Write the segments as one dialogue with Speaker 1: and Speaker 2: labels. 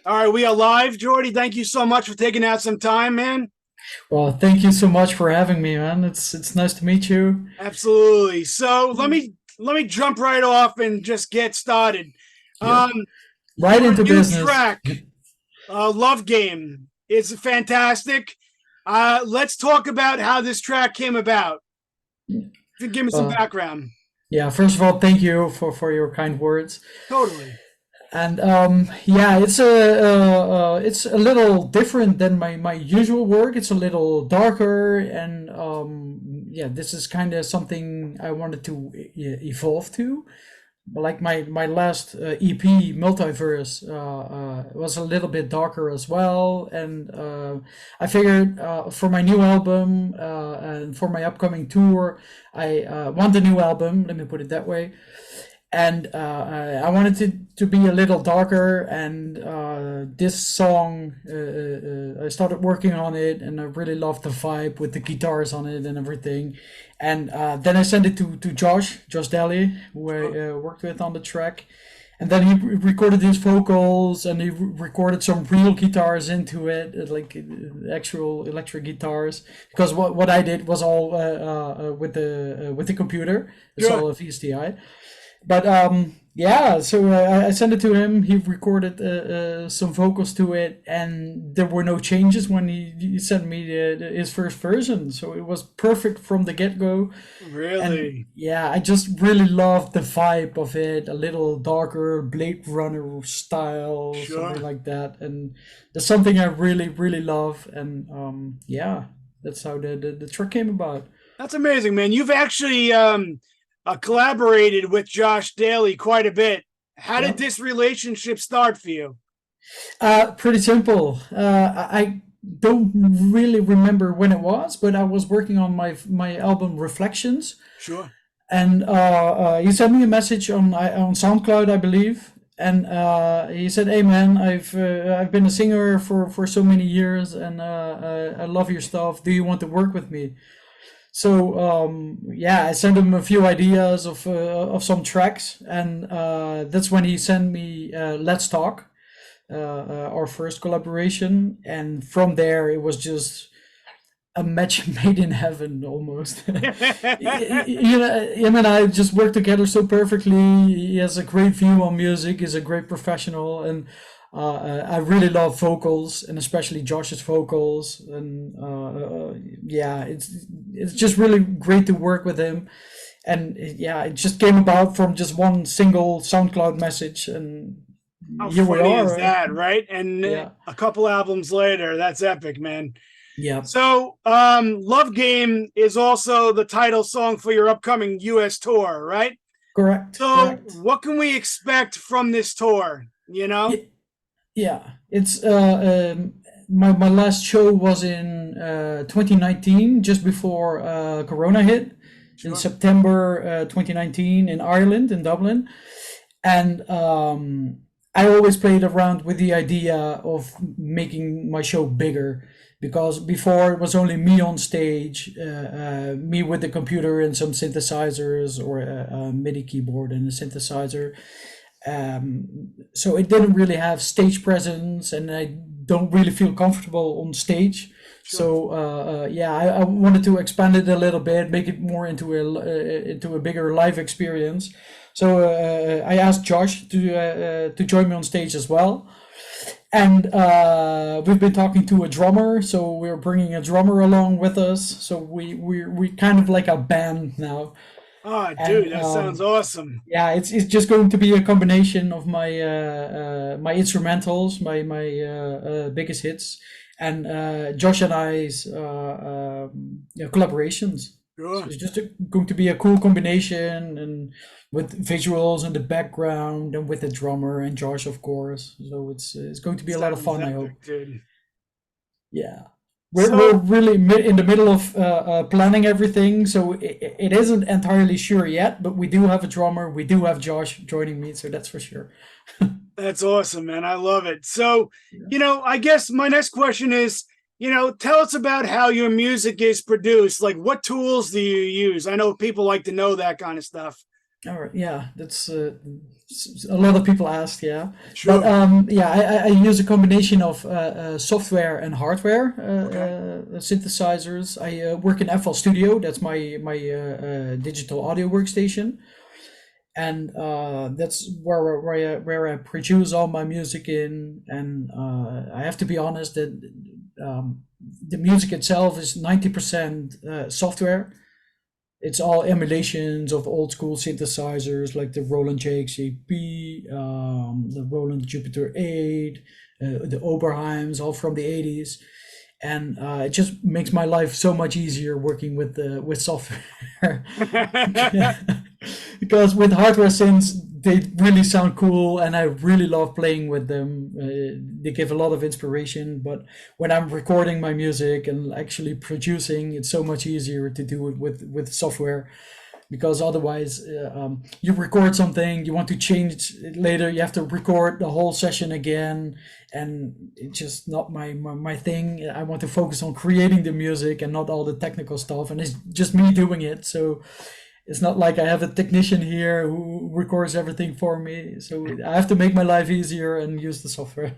Speaker 1: All right, we are live, Jordy. Thank you so much for taking out some time, man.
Speaker 2: Well, thank you so much for having me, man. It's nice to meet you.
Speaker 1: Absolutely. So let me jump right off and just get started.
Speaker 2: Yeah,
Speaker 1: Um,
Speaker 2: right
Speaker 1: your
Speaker 2: into
Speaker 1: new
Speaker 2: business.
Speaker 1: track, "Love Game," is fantastic. Let's talk about how this track came about. If you give me some
Speaker 2: Uh,
Speaker 1: background.
Speaker 2: yeah, first of all, thank you for your kind words.
Speaker 1: Totally.
Speaker 2: And yeah, it's a little different than my usual work. It's a little darker, and yeah, this is kind of something I wanted to evolve to. Like my last EP, Multiverse, was a little bit darker as well, and I figured for my new album and for my upcoming tour, I want a new album. Let me put it that way, and I wanted it to be a little darker. And this song, I started working on it, and I really loved the vibe with the guitars on it and everything. And then I sent it to Josh Daly, who
Speaker 1: Sure.
Speaker 2: I worked with on the track. And then he recorded his vocals, and he recorded some real guitars into it, like actual electric guitars. Because what I did was all with the computer. It's
Speaker 1: Sure.
Speaker 2: all a VSTI. But yeah, so I sent it to him. He recorded some vocals to it, and there were no changes when he sent me his first version. So it was perfect from the get go. And
Speaker 1: Really?
Speaker 2: yeah, I just really loved the vibe of it, a little darker Blade Runner style, something
Speaker 1: Sure.
Speaker 2: like that. And that's something I really love. And yeah, that's how the track came about.
Speaker 1: That's amazing, man. You've actually collaborated with Josh Daly quite a bit. How did
Speaker 2: Yeah.
Speaker 1: this relationship start for you?
Speaker 2: Pretty simple. I don't really remember when it was, but I was working on my album Reflections,
Speaker 1: Sure.
Speaker 2: and he sent me a message on SoundCloud, I believe, and he said, "Hey man, I've been a singer for so many years, and I love your stuff. Do you want to work with me?" So yeah, I sent him a few ideas of some tracks, and that's when he sent me "Let's Talk," our first collaboration, and from there it was just a match made in heaven almost. You know, him and I just work together so perfectly. He has a great view on music. He's a great professional, and I really love vocals, and especially Josh's vocals. And yeah, it's just really great to work with him. And yeah, it just came about from just one single SoundCloud message, and
Speaker 1: How
Speaker 2: here we
Speaker 1: funny is
Speaker 2: are.
Speaker 1: that, right? And
Speaker 2: Yeah.
Speaker 1: a couple albums later, that's epic, man.
Speaker 2: Yeah.
Speaker 1: So, Love Game is also the title song for your upcoming US tour, right?
Speaker 2: Correct.
Speaker 1: So,
Speaker 2: Correct.
Speaker 1: what can we expect from this tour? You know?
Speaker 2: Yeah. Yeah. It's my last show was in 2019, just before Corona hit, in
Speaker 1: Sure.
Speaker 2: September 2019 in Ireland, in Dublin. And I always played around with the idea of making my show bigger, because before it was only me on stage, me with the computer and some synthesizers, or a MIDI keyboard and a synthesizer. So it didn't really have stage presence, and I don't really feel comfortable on stage.
Speaker 1: Sure.
Speaker 2: So yeah, I wanted to expand it a little bit, make it more into a bigger live experience. So I asked Josh to join me on stage as well, and we've been talking to a drummer. So we're bringing a drummer along with us. So we kind of like a band now,
Speaker 1: Oh,
Speaker 2: and
Speaker 1: dude, that sounds awesome.
Speaker 2: yeah, it's just going to be a combination of my instrumentals, my biggest hits, and Josh and I's yeah, collaborations. So
Speaker 1: Sure.
Speaker 2: it's just going to be a cool combination, and with visuals in the background, and with the drummer and Josh, of course. So it's going to be a lot of
Speaker 1: Sounds
Speaker 2: fun, I hope.
Speaker 1: epic, dude.
Speaker 2: Yeah. We're
Speaker 1: So,
Speaker 2: really in the middle of planning everything, so it isn't entirely sure yet, but we do have a drummer, we do have Josh joining me, so that's for sure.
Speaker 1: that's awesome, man. I love it. So, I guess my next question is, tell us about how your music is produced. Like, what tools do you use? I know people like to know that kind of stuff.
Speaker 2: All right, yeah, that's A lot of people ask, yeah.
Speaker 1: Sure.
Speaker 2: But yeah, I use a combination of software and hardware synthesizers. I work in FL Studio. That's my digital audio workstation, and that's where I produce all my music in. And I have to be honest that the music itself is 90% software. It's all emulations of old school synthesizers like the Roland JXAP, the Roland Jupiter 8, the Oberheims, all from the 80s. And it just makes my life so much easier working with software. Because with hardware synths, they really sound cool, and I really love playing with them. They give a lot of inspiration, but when I'm recording my music and actually producing, it's so much easier to do it with software, because otherwise you record something, you want to change it later, you have to record the whole session again, and it's just not my thing. I want to focus on creating the music and not all the technical stuff, and it's just me doing it. So it's not like I have a technician here who records everything for me. So I have to make my life easier and use the software.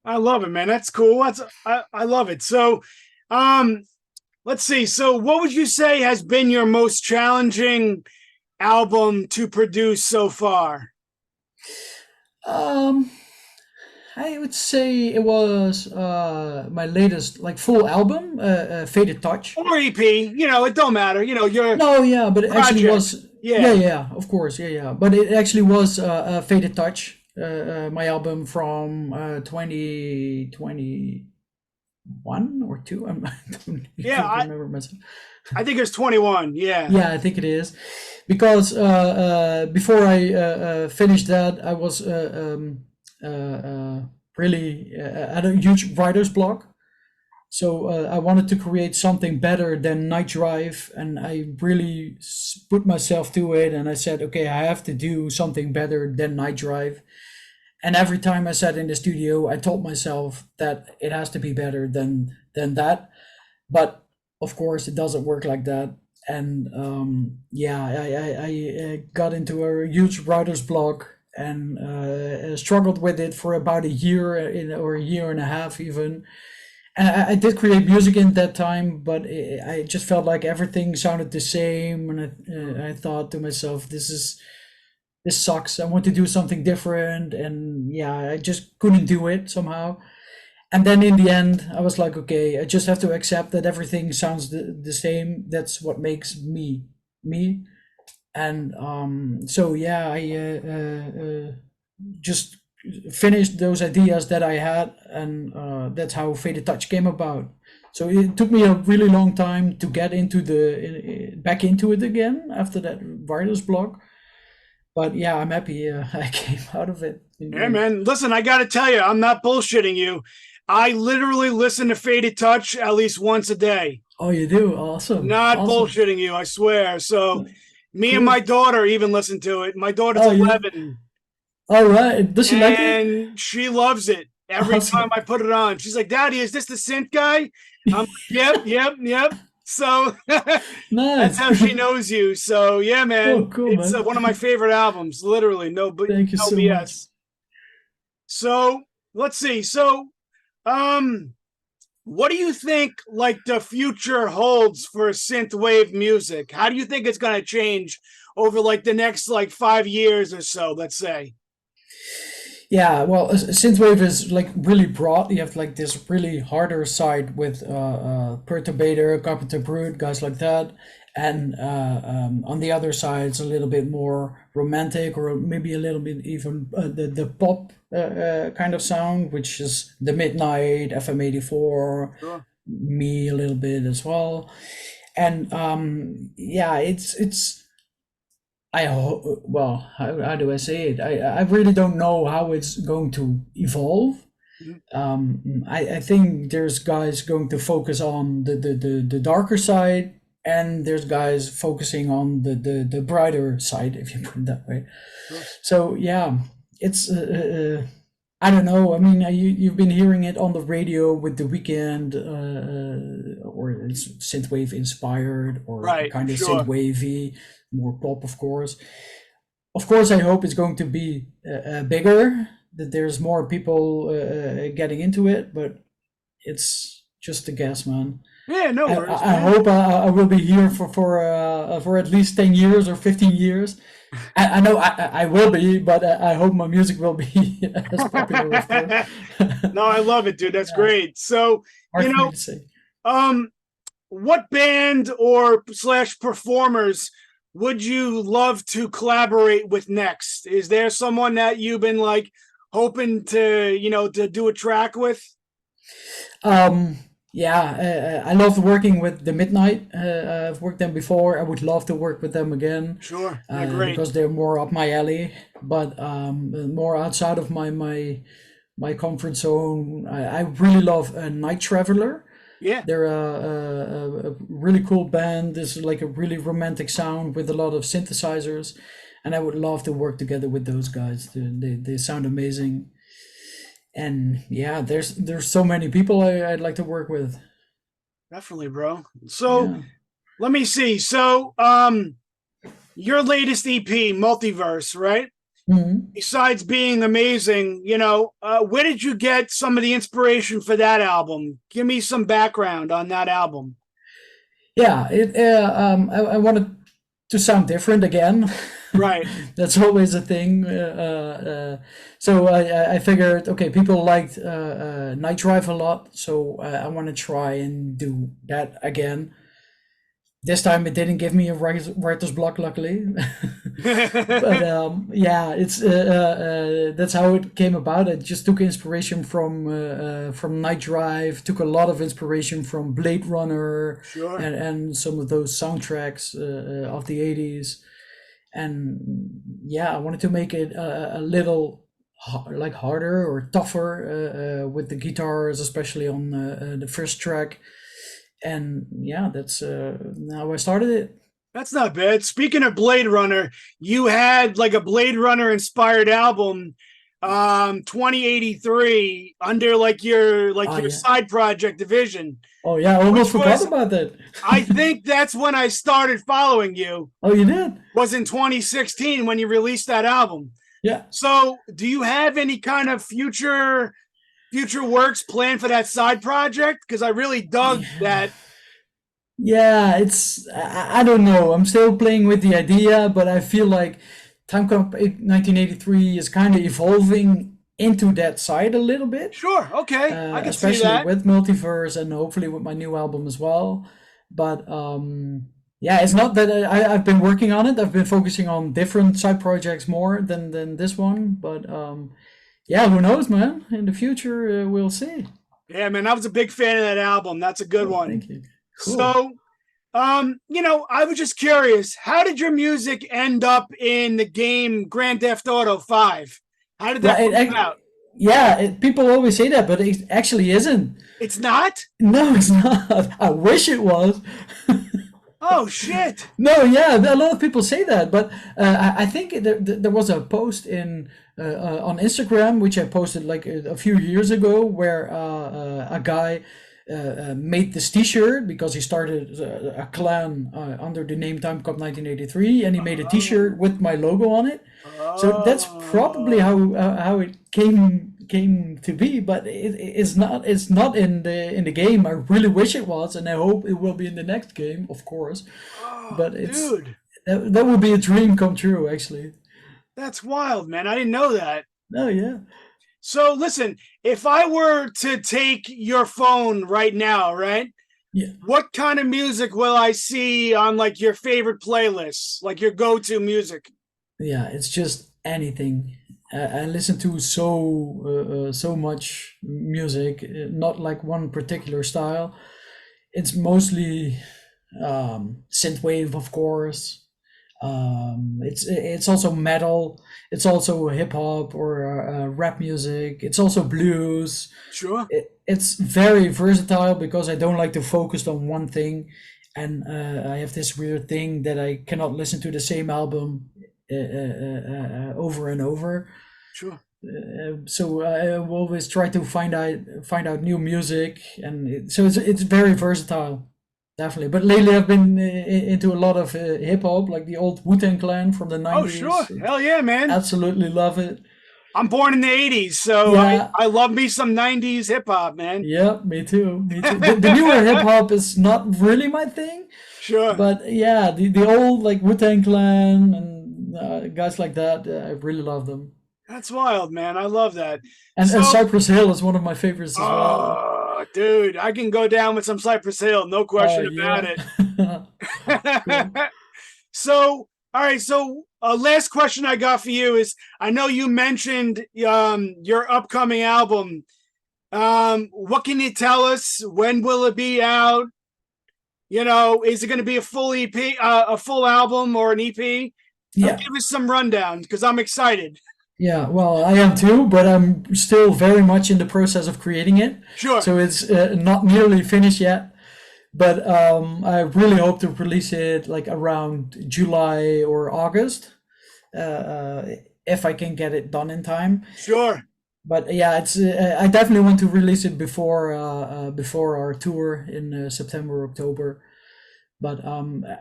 Speaker 1: I love it, man. That's cool. I love it. So, let's see. So, what would you say has been your most challenging album to produce so far?
Speaker 2: I would say it was my latest like full album, Faded Touch.
Speaker 1: Or EP, it don't matter. Your
Speaker 2: No, yeah, but it actually
Speaker 1: project.
Speaker 2: was. Yeah, of course, yeah. But it actually was Faded Touch, my album from 2021 or two. I don't
Speaker 1: Yeah,
Speaker 2: remember myself.
Speaker 1: I think it's 21. Yeah.
Speaker 2: Yeah, I think it is, because before I finished that, I was really had a huge writer's block. So I wanted to create something better than Night Drive, and I really put myself to it. And I said, okay, I have to do something better than Night Drive. And every time I sat in the studio, I told myself that it has to be better than that. But of course, it doesn't work like that. And yeah, I got into a huge writer's block, and struggled with it for about a year or a year and a half even. And I did create music in that time, but I just felt like everything sounded the same, and I thought to myself, this sucks. I want to do something different, and yeah, I just couldn't do it somehow. And then in the end, I was like, okay, I just have to accept that everything sounds the same. That's what makes me me. And so yeah, I just finished those ideas that I had, and that's how Faded Touch came about. So it took me a really long time to get into back into it again after that writer's block. But yeah, I'm happy I came out of it.
Speaker 1: Yeah, man. Listen, I got to tell you, I'm not bullshitting you. I literally listen to Faded Touch at least once a day.
Speaker 2: Oh, you do? Awesome.
Speaker 1: Not
Speaker 2: Awesome.
Speaker 1: bullshitting you, I swear. So me
Speaker 2: Cool.
Speaker 1: and my daughter even listen to it. My daughter's
Speaker 2: Oh, yeah.
Speaker 1: 11.
Speaker 2: All right. Does she like it?
Speaker 1: And she loves it every
Speaker 2: Awesome.
Speaker 1: time I put it on. She's like, Daddy, is this the synth guy? I'm like, yep. So that's
Speaker 2: Nice.
Speaker 1: how she knows you. So yeah, man,
Speaker 2: Oh, cool,
Speaker 1: it's
Speaker 2: man.
Speaker 1: one of my favorite albums. Literally,
Speaker 2: Thank you
Speaker 1: no
Speaker 2: so
Speaker 1: BS.
Speaker 2: much.
Speaker 1: So let's see. So, what do you think like the future holds for synthwave music? How do you think it's going to change over like the next like 5 years or so? Let's say.
Speaker 2: Yeah, well, synthwave is like really broad. You have like this really harder side with Perturbator, Carpenter Brut, guys like that, and on the other side, it's a little bit more romantic, or maybe a little bit even the pop kind of sound, which is the Midnight, FM84,
Speaker 1: Sure.
Speaker 2: me a little bit as well, and yeah, it's. Well, how do I say it? I really don't know how it's going to evolve. I think there's guys going to focus on the darker side, and there's guys focusing on the brighter side, if you put it that way.
Speaker 1: Sure.
Speaker 2: So yeah, it's I don't know. I mean, you've been hearing it on the radio with The Weeknd, or it's synthwave inspired, or
Speaker 1: Right,
Speaker 2: kind of
Speaker 1: sure.
Speaker 2: synthwavy, more pop, of course. of course, I hope it's going to be bigger, that there's more people getting into it, but it's just a guess, man.
Speaker 1: Yeah, no worries,
Speaker 2: I
Speaker 1: man.
Speaker 2: hope I will be here for at least 10 years or 15 years. I know I will be, but I hope my music will be as popular, of course.
Speaker 1: No, I love it, dude. That's
Speaker 2: Yeah,
Speaker 1: great. So,
Speaker 2: hard
Speaker 1: you
Speaker 2: for me
Speaker 1: know,
Speaker 2: to say.
Speaker 1: um, what band or slash performers would you love to collaborate with next? Is there someone that you've been like hoping to, to do a track with?
Speaker 2: Um, yeah, I love working with the Midnight. I've worked them before. I would love to work with them again,
Speaker 1: Sure. Yeah, great.
Speaker 2: because they're more up my alley, but more outside of my comfort zone. I really love Night Traveler.
Speaker 1: Yeah.
Speaker 2: They're a really cool band. This is like a really romantic sound with a lot of synthesizers, and I would love to work together with those guys. They sound amazing, and yeah, there's so many people I'd like to work with.
Speaker 1: Definitely, bro. So
Speaker 2: Yeah.
Speaker 1: let me see. So, your latest EP, Multiverse, right?
Speaker 2: Mhm.
Speaker 1: Besides being amazing, where did you get some of the inspiration for that album? Give me some background on that album.
Speaker 2: Yeah, I wanted to sound different again.
Speaker 1: Right.
Speaker 2: That's always a thing. So I figured, okay, people liked Night Drive a lot, so I want to try and do that again. This time it didn't give me a writer's block, luckily. But yeah, it's that's how it came about. I just took inspiration from Night Drive, took a lot of inspiration from Blade Runner,
Speaker 1: Sure.
Speaker 2: and some of those soundtracks of the 80s. And yeah, I wanted to make it a little like harder or tougher with the guitars, especially on the first track. And yeah, that's how I started it.
Speaker 1: That's not bad. Speaking of Blade Runner, you had like a Blade Runner inspired album, 2083, under
Speaker 2: Oh
Speaker 1: your
Speaker 2: yeah.
Speaker 1: side project division,
Speaker 2: Oh yeah, I almost
Speaker 1: which
Speaker 2: forgot
Speaker 1: was,
Speaker 2: about that.
Speaker 1: I think that's when I started following you,
Speaker 2: Oh, you did?
Speaker 1: was in 2016 when you released that album.
Speaker 2: Yeah.
Speaker 1: So do you have any kind of future works planned for that side project? Because I really dug
Speaker 2: Yeah.
Speaker 1: that.
Speaker 2: Yeah, I don't know. I'm still playing with the idea, but I feel like Timecop 1983 is kind of evolving into that side a little bit,
Speaker 1: Sure, okay, I can see
Speaker 2: especially
Speaker 1: that.
Speaker 2: with Multiverse and hopefully with my new album as well. But yeah, it's not that I've been working on it. I've been focusing on different side projects more than this one. But yeah, who knows, man? In the future, we'll see.
Speaker 1: Yeah, man, I was a big fan of that album. That's a good
Speaker 2: Oh,
Speaker 1: one.
Speaker 2: thank you. Cool.
Speaker 1: So, I was just curious, how did your music end up in the game Grand Theft Auto 5? How did
Speaker 2: Yeah,
Speaker 1: that come about?
Speaker 2: yeah. People always say that, but it actually isn't.
Speaker 1: It's not?
Speaker 2: No, it's not. I wish it was.
Speaker 1: Oh, shit.
Speaker 2: No, yeah, a lot of people say that, but I think there was a post in on Instagram which I posted like a few years ago, where a guy made this T-shirt because he started a clan under the name Timecop 1983, and he made a T-shirt with my logo on it. So that's probably how it came to be, but it's not in the game. I really wish it was, and I hope it will be in the next game, of course.
Speaker 1: Oh,
Speaker 2: But it's
Speaker 1: dude,
Speaker 2: that would be a dream come true, actually.
Speaker 1: that's wild, man. I didn't know that.
Speaker 2: Oh yeah.
Speaker 1: So, listen, if I were to take your phone right now, right?
Speaker 2: Yeah.
Speaker 1: What kind of music will I see on like your favorite playlists, like your go-to music?
Speaker 2: Yeah, it's just anything. I listen to so much music, not like one particular style. It's mostly synthwave, of course. It's also metal. It's also hip hop or rap music. It's also blues.
Speaker 1: Sure.
Speaker 2: It's very versatile because I don't like to focus on one thing, and I have this weird thing that I cannot listen to the same album over and over.
Speaker 1: Sure.
Speaker 2: So I always try to find out new music, and so it's very versatile. definitely. But lately, I've been into a lot of hip hop, like the old Wu-Tang Clan from the
Speaker 1: Oh, sure.
Speaker 2: 90s.
Speaker 1: Hell yeah, man.
Speaker 2: Absolutely love it.
Speaker 1: I'm born in the 80s, so
Speaker 2: Yeah,
Speaker 1: I love me some 90s hip hop, man.
Speaker 2: yeah, me too, me too. The newer hip hop is not really my thing,
Speaker 1: Sure.
Speaker 2: but yeah, the old like Wu-Tang Clan and guys like that, I really love them.
Speaker 1: That's wild, man. I love that.
Speaker 2: And
Speaker 1: So,
Speaker 2: Cypress Hill is one of my favorites as well.
Speaker 1: oh, dude, I can go down with some Cypress Hill, no question about
Speaker 2: Yeah.
Speaker 1: it.
Speaker 2: Cool.
Speaker 1: So, all right. So, last question I got for you is: I know you mentioned your upcoming album. What can you tell us? When will it be out? You know, is it going to be a full EP, a full album, or an EP?
Speaker 2: Yeah.
Speaker 1: Give us some rundown because I'm excited.
Speaker 2: Yeah, well, I am too, but I'm still very much in the process of creating it.
Speaker 1: Sure.
Speaker 2: So it's not nearly finished yet, but I really hope to release it like around July or August, if I can get it done in time.
Speaker 1: Sure.
Speaker 2: But yeah, it's I definitely want to release it before our tour in September, October. But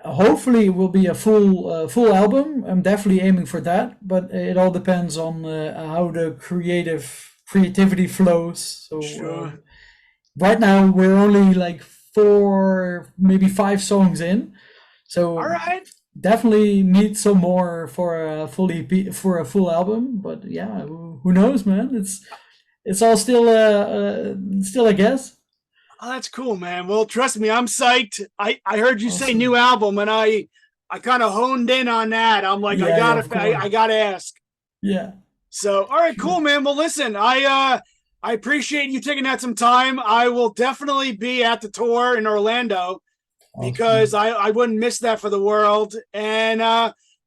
Speaker 2: hopefully it will be a full album. I'm definitely aiming for that, but it all depends on how the creativity flows. So
Speaker 1: Sure.
Speaker 2: right now we're only like 4, maybe 5 songs in, so
Speaker 1: All right.
Speaker 2: definitely need some more for a full EP, for a full album. But yeah, who knows, man? It's all still a guess.
Speaker 1: Oh, that's cool, man. Well, trust me, I'm psyched. I heard you say
Speaker 2: Awesome.
Speaker 1: new album, and I kind of honed in on that. I'm like,
Speaker 2: Yeah, of course.
Speaker 1: I gotta ask.
Speaker 2: Yeah.
Speaker 1: So, all right, cool, man. Well, listen, I appreciate you taking out some time. I will definitely be at the tour in Orlando because
Speaker 2: Awesome.
Speaker 1: I wouldn't miss that for the world. And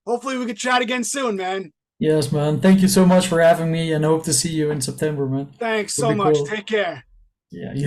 Speaker 1: hopefully we could chat again soon, man.
Speaker 2: Yes, man. Thank you so much for having me, and hope to see you in September, man.
Speaker 1: Thanks
Speaker 2: Would
Speaker 1: so
Speaker 2: be
Speaker 1: much.
Speaker 2: cool.
Speaker 1: Take care.
Speaker 2: Yeah, you